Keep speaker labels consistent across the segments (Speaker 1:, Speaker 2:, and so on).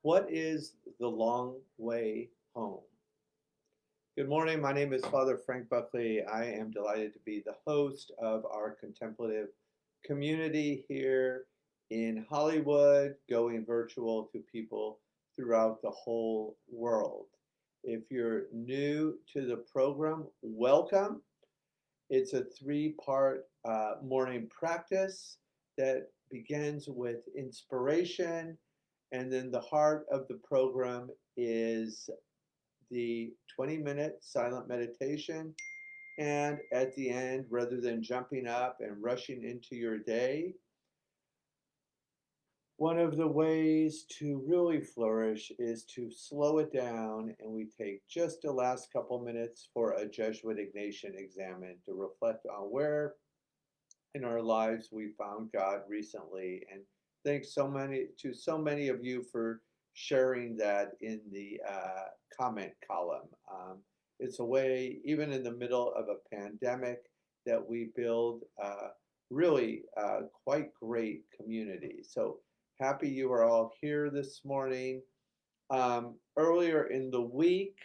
Speaker 1: What is the long way home? Good morning. My name is Father Frank Buckley. I am delighted to be the host of our contemplative community here in Hollywood, going virtual to people throughout the whole world. If you're new to the program, welcome. It's a three-part morning practice that begins with inspiration, and then the heart of the program is the 20-minute silent meditation. And at the end, rather than jumping up and rushing into your day, one of the ways to really flourish is to slow it down, and we take just the last couple minutes for a Jesuit Ignatian examen to reflect on where in our lives we found God recently. And thanks so many of you for sharing that in the comment column. It's a way, even in the middle of a pandemic, that we build really quite great community. So happy you are all here this morning. Earlier in the week,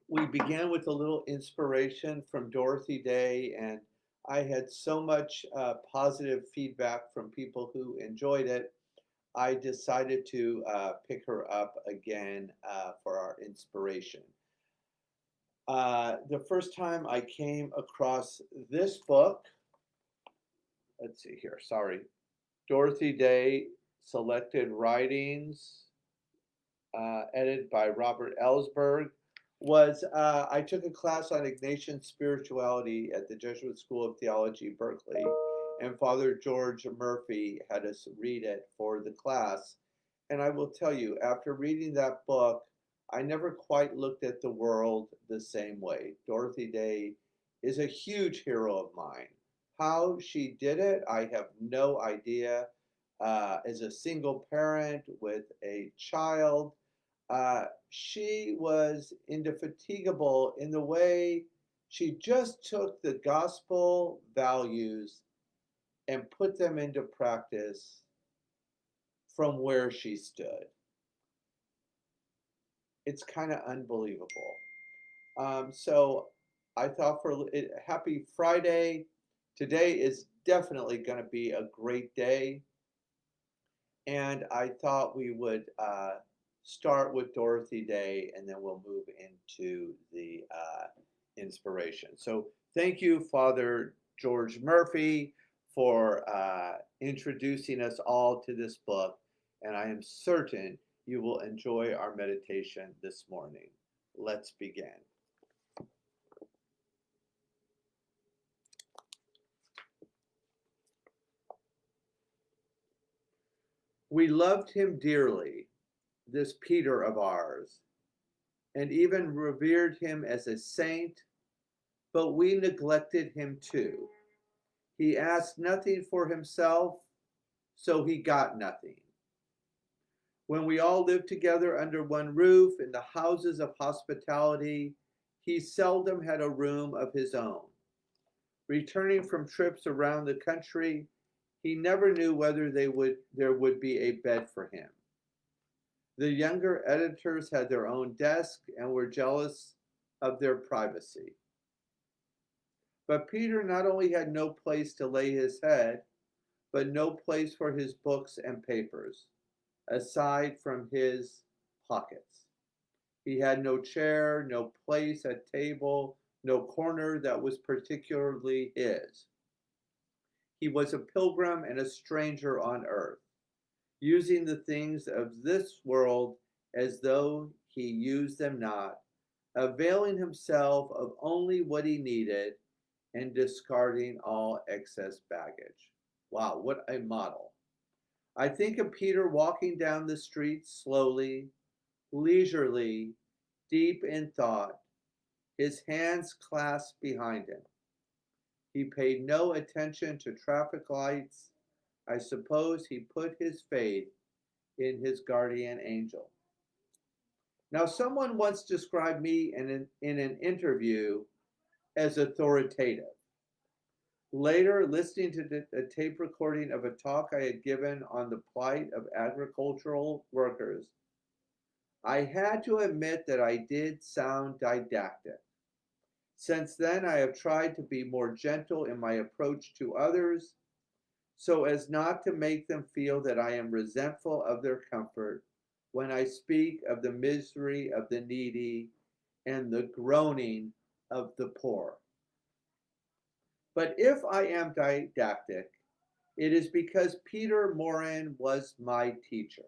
Speaker 1: we began with a little inspiration from Dorothy Day, and I had so much positive feedback from people who enjoyed it. I decided to pick her up again for our inspiration. The first time I came across this book, let's see here, sorry, Dorothy Day Selected Writings, edited by Robert Ellsberg, was I took a class on Ignatian spirituality at the Jesuit School of Theology, Berkeley, and Father George Murphy had us read it for the class. And I will tell you, after reading that book, I never quite looked at the world the same way. Dorothy Day is a huge hero of mine. How she did it, I have no idea. As a single parent with a child, she was indefatigable in the way she just took the gospel values and put them into practice from where she stood. It's kind of unbelievable. So I thought for happy Friday. Today is definitely going to be a great day. And I thought we would start with Dorothy Day, and then we'll move into the inspiration. So thank you, Father George Murphy, for introducing us all to this book, and I am certain you will enjoy our meditation this morning. Let's begin. We loved him dearly, this Peter of ours, and even revered him as a saint, but we neglected him too. He asked nothing for himself, so he got nothing. When we all lived together under one roof in the houses of hospitality, he seldom had a room of his own. Returning from trips around the country, he never knew whether there would be a bed for him. The younger editors had their own desk and were jealous of their privacy. But Peter not only had no place to lay his head, but no place for his books and papers, aside from his pockets. He had no chair, no place at table, no corner that was particularly his. He was a pilgrim and a stranger on earth, using the things of this world as though he used them not, availing himself of only what he needed and discarding all excess baggage. Wow, what a model. I think of Peter walking down the street slowly, leisurely, deep in thought, his hands clasped behind him. He paid no attention to traffic lights. I suppose he put his faith in his guardian angel. Now, someone once described me in an interview as authoritative. Later, listening to a tape recording of a talk I had given on the plight of agricultural workers, I had to admit that I did sound didactic. Since then, I have tried to be more gentle in my approach to others so as not to make them feel that I am resentful of their comfort when I speak of the misery of the needy and the groaning of the poor. But if I am didactic, it is because Peter Morin was my teacher,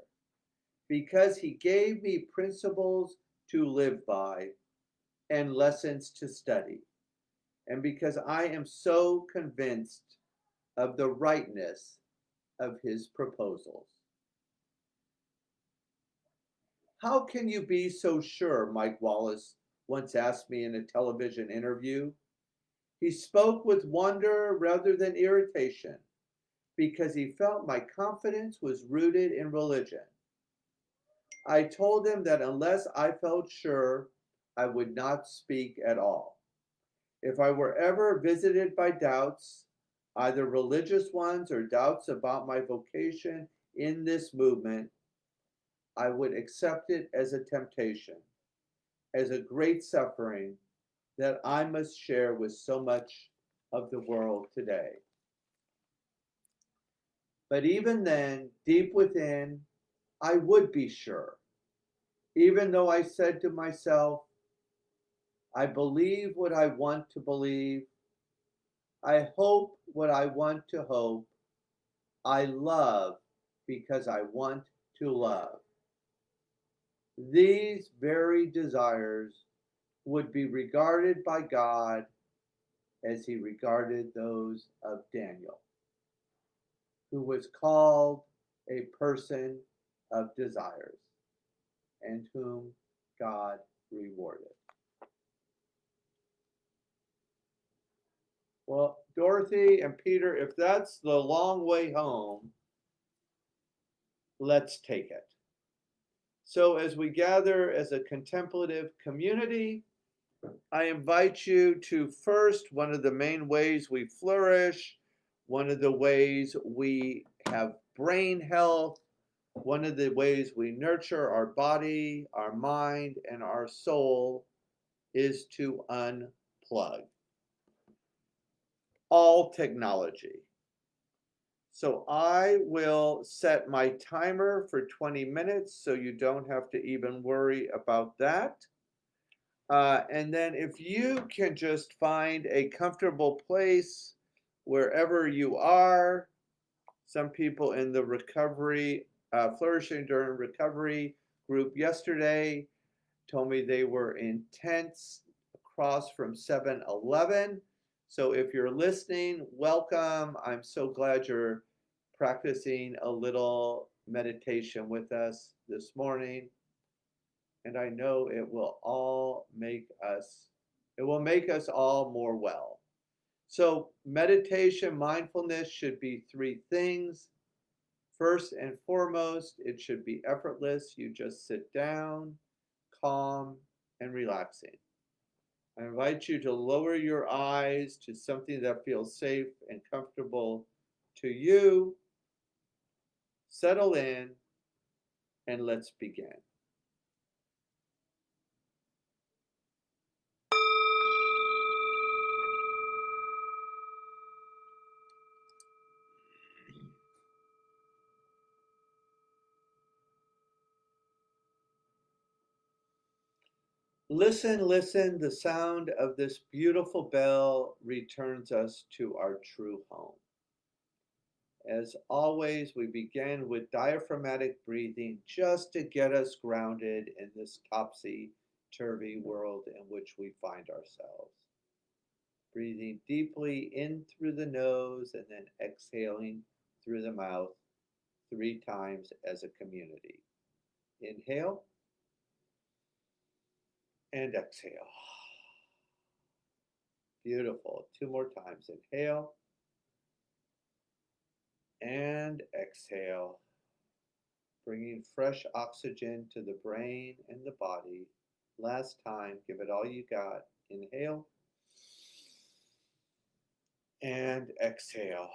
Speaker 1: because he gave me principles to live by and lessons to study, and because I am so convinced of the rightness of his proposals. How can you be so sure? Mike Wallace once asked me in a television interview. He spoke with wonder rather than irritation because he felt my confidence was rooted in religion. I told him that unless I felt sure, I would not speak at all. If I were ever visited by doubts, either religious ones or doubts about my vocation in this movement, I would accept it as a temptation, as a great suffering that I must share with so much of the world today. But even then, deep within, I would be sure, even though I said to myself, I believe what I want to believe, I hope what I want to hope, I love because I want to love. These very desires would be regarded by God as he regarded those of Daniel, who was called a person of desires and whom God rewarded. Well, Dorothy and Peter, if that's the long way home, let's take it. So, as we gather as a contemplative community, I invite you to first, one of the main ways we flourish, one of the ways we have brain health, one of the ways we nurture our body, our mind, and our soul is to unplug all technology. So I will set my timer for 20 minutes so you don't have to even worry about that. And then if you can just find a comfortable place wherever you are, some people in the recovery, flourishing during recovery group yesterday told me they were in tents across from 7-Eleven. So if you're listening, welcome. I'm so glad you're practicing a little meditation with us this morning. And I know it will make us all more well. So meditation, mindfulness should be three things. First and foremost, it should be effortless. You just sit down, calm, and relaxing. I invite you to lower your eyes to something that feels safe and comfortable to you. Settle in, and let's begin. Listen, listen, the sound of this beautiful bell returns us to our true home. As always, we begin with diaphragmatic breathing just to get us grounded in this topsy-turvy world in which we find ourselves. Breathing deeply in through the nose and then exhaling through the mouth 3 times as a community. Inhale and exhale. Beautiful. 2 more times. Inhale and exhale, bringing fresh oxygen to the brain and the body. Last time, give it all you got. Inhale And exhale.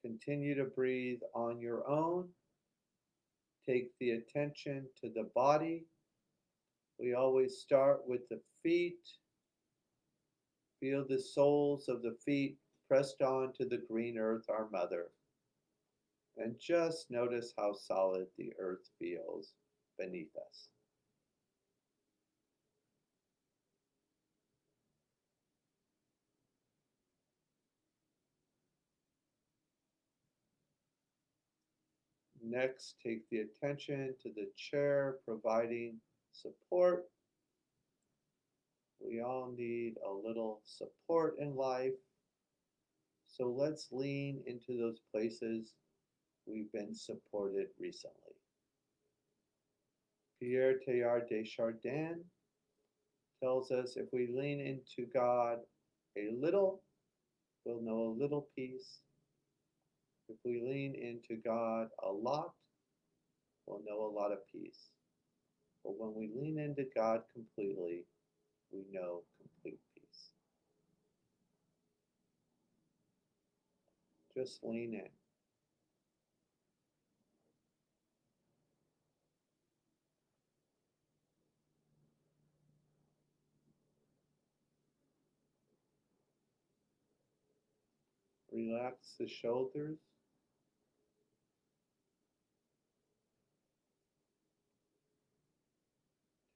Speaker 1: Continue to breathe on your own. Take the attention to the body. We always start with the feet. Feel the soles of the feet pressed onto the green earth, our mother. And just notice how solid the earth feels beneath us. Next, take the attention to the chair providing support. We all need a little support in life, so let's lean into those places we've been supported recently. Pierre Teilhard de Chardin tells us if we lean into God a little, we'll know a little peace. If we lean into God a lot, we'll know a lot of peace. But when we lean into God completely, we know complete peace. Just lean in. Relax the shoulders.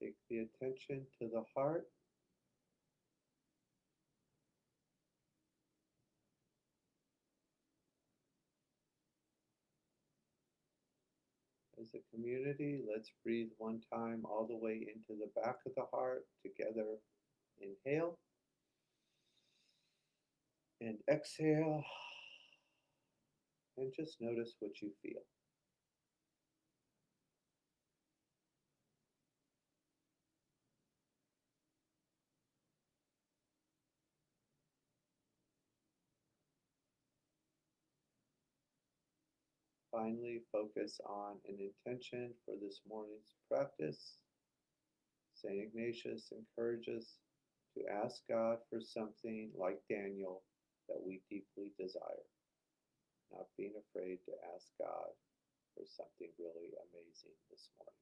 Speaker 1: Take the attention to the heart. As a community, let's breathe one time all the way into the back of the heart. Together, inhale and exhale, and just notice what you feel. Finally, focus on an intention for this morning's practice. St. Ignatius encourages to ask God for something like Daniel that we deeply desire, not being afraid to ask God for something really amazing this morning.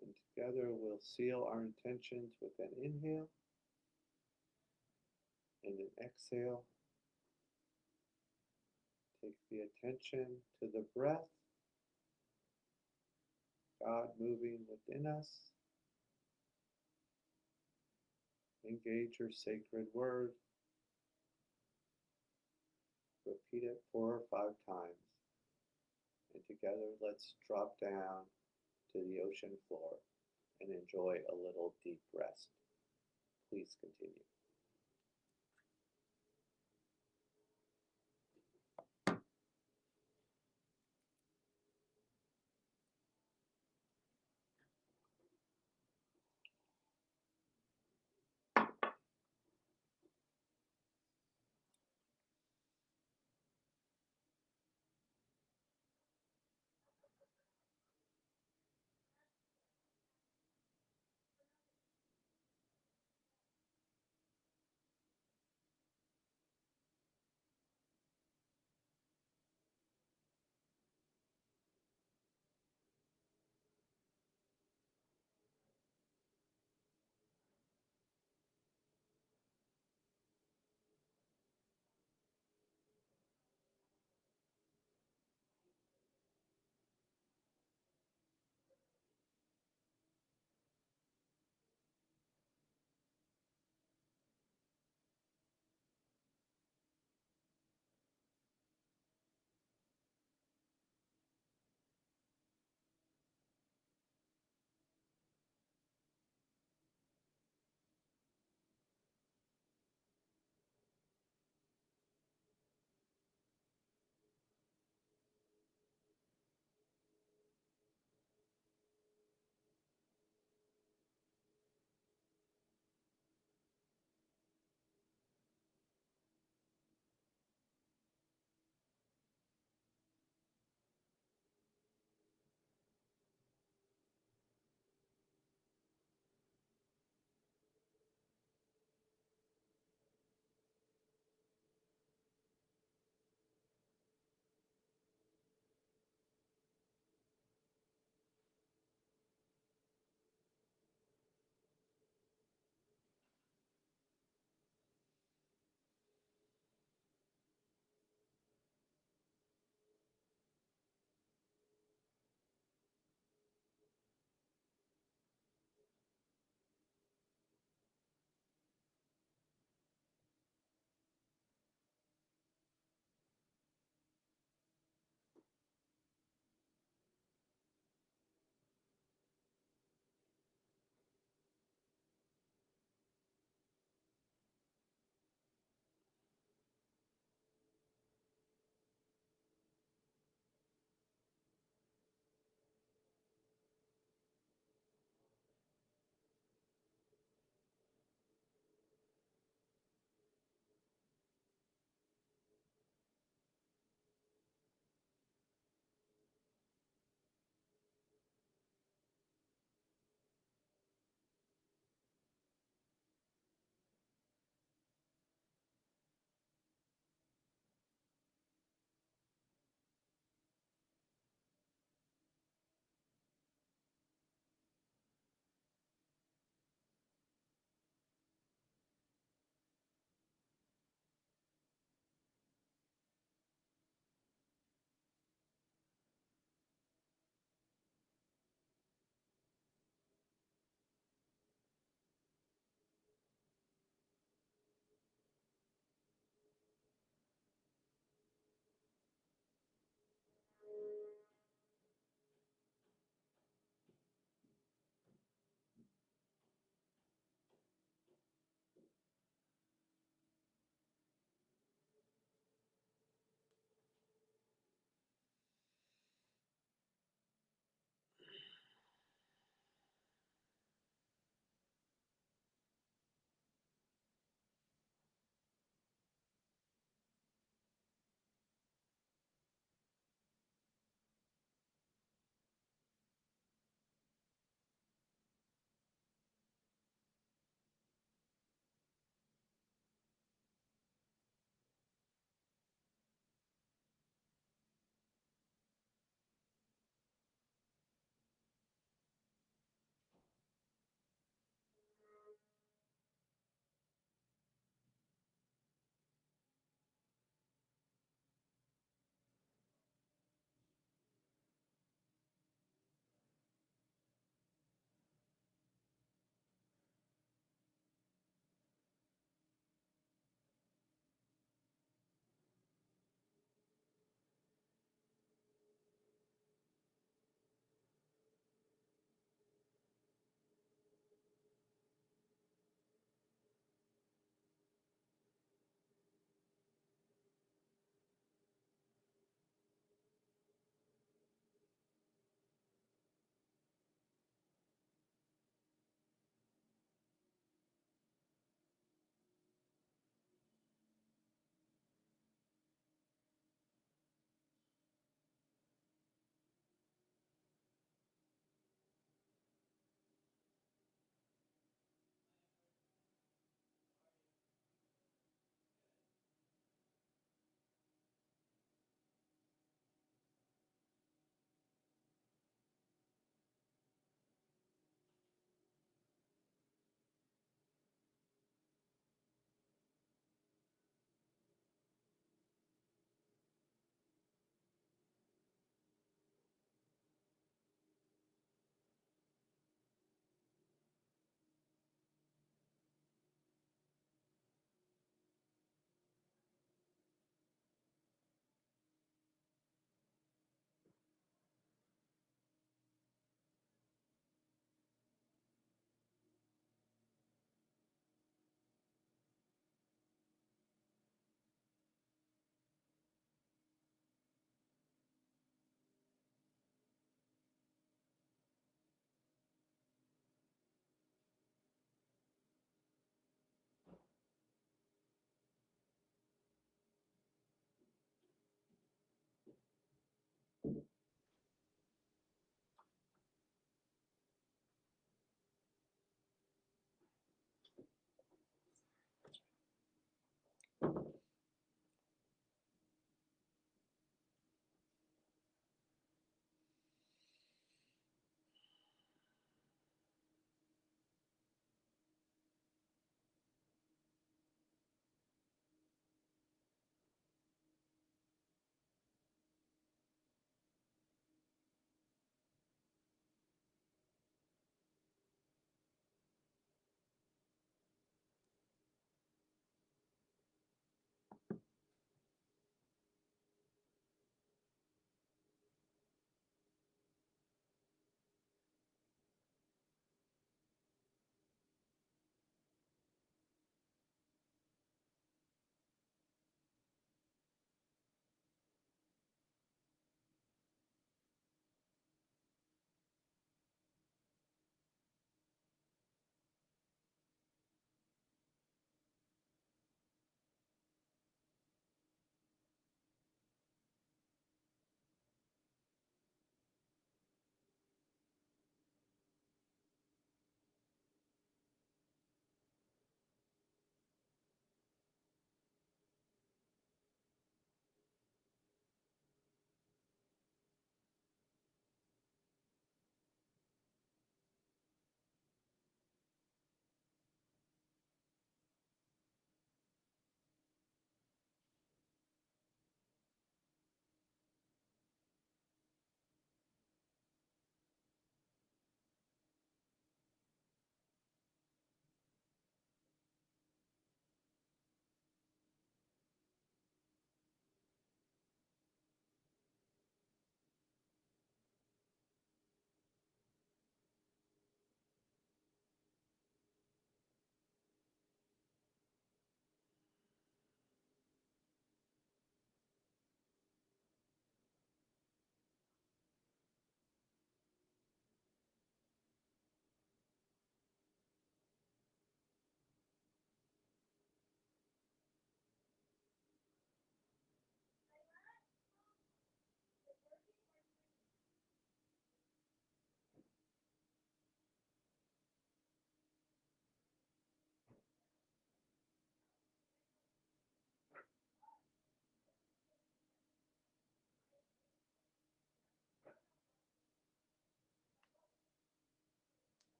Speaker 1: And together we'll seal our intentions with an inhale and an exhale. Take the attention to the breath, God moving within us. Engage your sacred word. Repeat it 4 or 5 times. And together let's drop down to the ocean floor and enjoy a little deep rest. Please continue.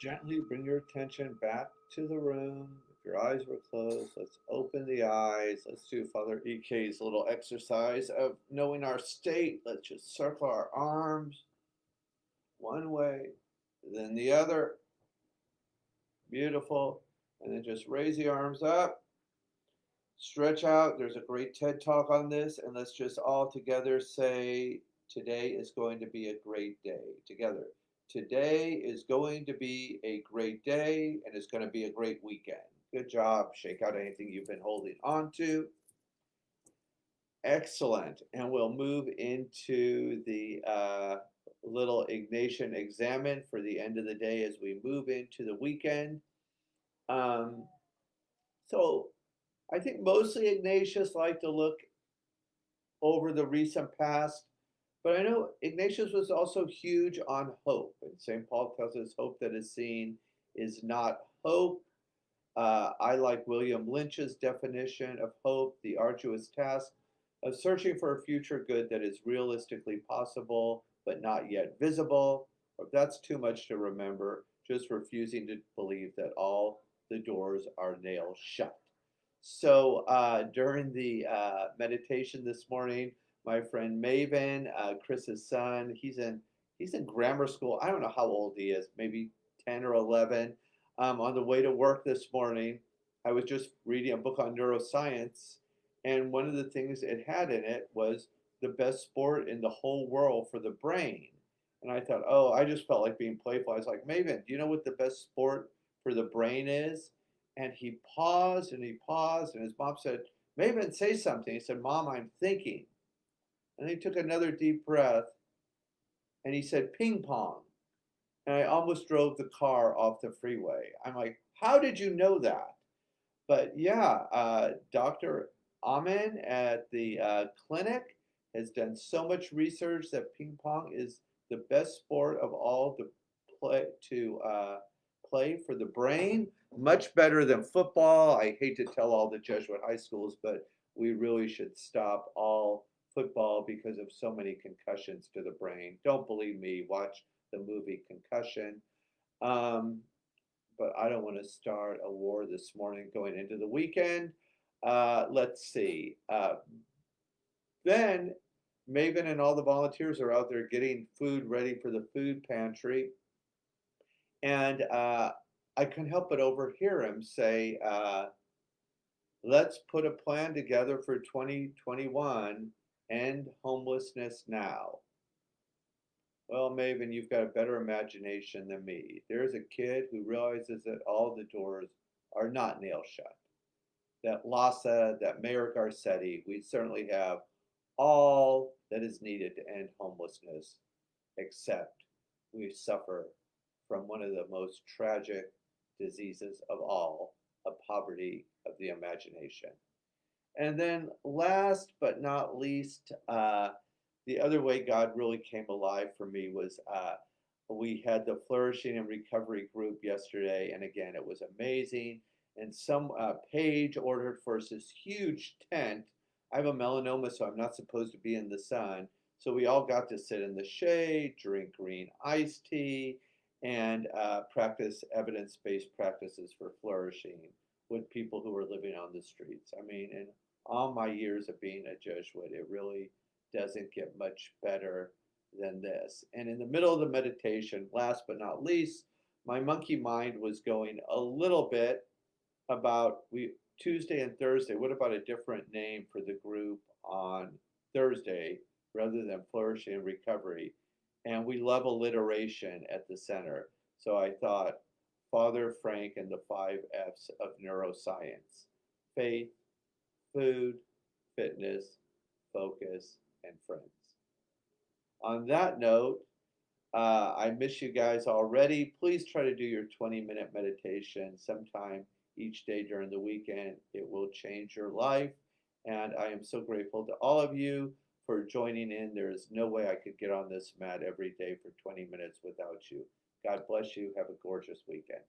Speaker 1: gently bring your attention back to the room. If your eyes were closed, let's open the eyes. Let's do Father EK's little exercise of knowing our state. Let's just circle our arms one way, then the other. Beautiful. And then just raise the arms up, stretch out. There's a great TED talk on this. And let's just all together say, today is going to be a great day. Together. Today is going to be a great day, and it's going to be a great weekend. Good job. Shake out anything you've been holding on to. Excellent. And we'll move into the little Ignatian examine for the end of the day as we move into the weekend. So I think mostly Ignatius liked to look over the recent past, but I know Ignatius was also huge on hope. And St. Paul tells us hope that is seen is not hope. I like William Lynch's definition of hope, the arduous task of searching for a future good that is realistically possible but not yet visible. Or if that's too much to remember, just refusing to believe that all the doors are nailed shut. So during the meditation this morning, my friend Maven, Chris's son, he's in grammar school. I don't know how old he is, maybe 10 or 11. On the way to work this morning, I was just reading a book on neuroscience, and one of the things it had in it was the best sport in the whole world for the brain. And I thought, oh, I just felt like being playful. I was like, Maven, do you know what the best sport for the brain is? And he paused and he paused, and his mom said, Maven, say something. He said, Mom, I'm thinking. And he took another deep breath and he said, ping pong. And I almost drove the car off the freeway. I'm like, how did you know that? But yeah, Dr. Amen at the clinic has done so much research that ping pong is the best sport of all to play for the brain. Much better than football. I hate to tell all the Jesuit high schools, but we really should stop all football because of so many concussions to the brain. Don't believe me, watch the movie Concussion. Um, but I don't want to start a war this morning going into the weekend. Let's see. Then Maven and all the volunteers are out there getting food ready for the food pantry. And I couldn't help but overhear him say, let's put a plan together for 2021, end homelessness now. Well, Maven, you've got a better imagination than me. There's a kid who realizes that all the doors are not nailed shut. That Lhasa, that Mayor Garcetti, we certainly have all that is needed to end homelessness, except we suffer from one of the most tragic diseases of all, a poverty of the imagination. And then last but not least, the other way God really came alive for me was we had the Flourishing and Recovery group yesterday, and again, it was amazing. And some Paige ordered for us this huge tent. I have a melanoma, so I'm not supposed to be in the sun. So we all got to sit in the shade, drink green iced tea, and practice evidence-based practices for flourishing with people who are living on the streets. I mean, in all my years of being a Jesuit, it really doesn't get much better than this. And in the middle of the meditation, last but not least, my monkey mind was going a little bit about Tuesday and Thursday. What about a different name for the group on Thursday rather than Flourishing and Recovery? And we love alliteration at the center. So I thought Father Frank and the 5 F's of neuroscience: faith, food, fitness, focus, and friends. On that note, I miss you guys already. Please try to do your 20-minute meditation sometime each day during the weekend. It will change your life. And I am so grateful to all of you for joining in. There is no way I could get on this mat every day for 20 minutes without you. God bless you. Have a gorgeous weekend.